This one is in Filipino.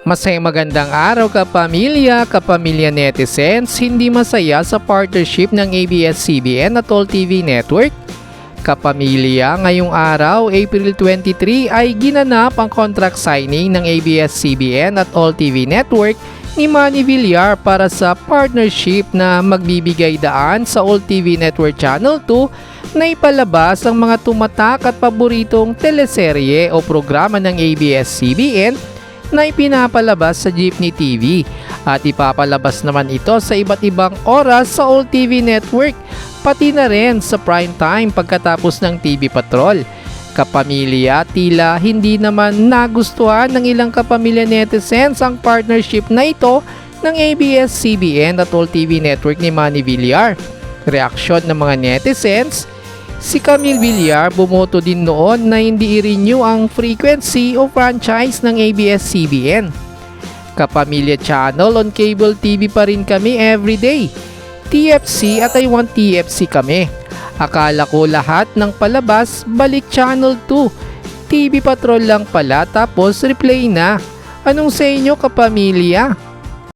Magandang araw kapamilya netizens, hindi masaya sa partnership ng ABS-CBN at All TV Network. Kapamilya, ngayong araw, April 23 ay ginanap ang contract signing ng ABS-CBN at All TV Network ni Manny Villar para sa partnership na magbibigay daan sa All TV Network Channel 2 na ipalabas ang mga tumatak at paboritong teleserye o programa ng ABS-CBN na ipinapalabas sa Jeepney TV at ipapalabas naman ito sa iba't ibang oras sa All TV Network, pati na rin sa prime time pagkatapos ng TV Patrol. Kapamilya, tila hindi naman nagustuhan ng ilang kapamilya netizens ang partnership na ito ng ABS-CBN at All TV Network ni Manny Villar. Reaksyon ng mga netizens: si Camille Villar bumoto din noon na hindi i-renew ang frequency o franchise ng ABS-CBN. Kapamilya channel on cable TV pa rin kami everyday. TFC at I Want TFC kami. Akala ko lahat ng palabas balik channel 2. TV Patrol lang pala tapos replay na. Anong sa inyo kapamilya?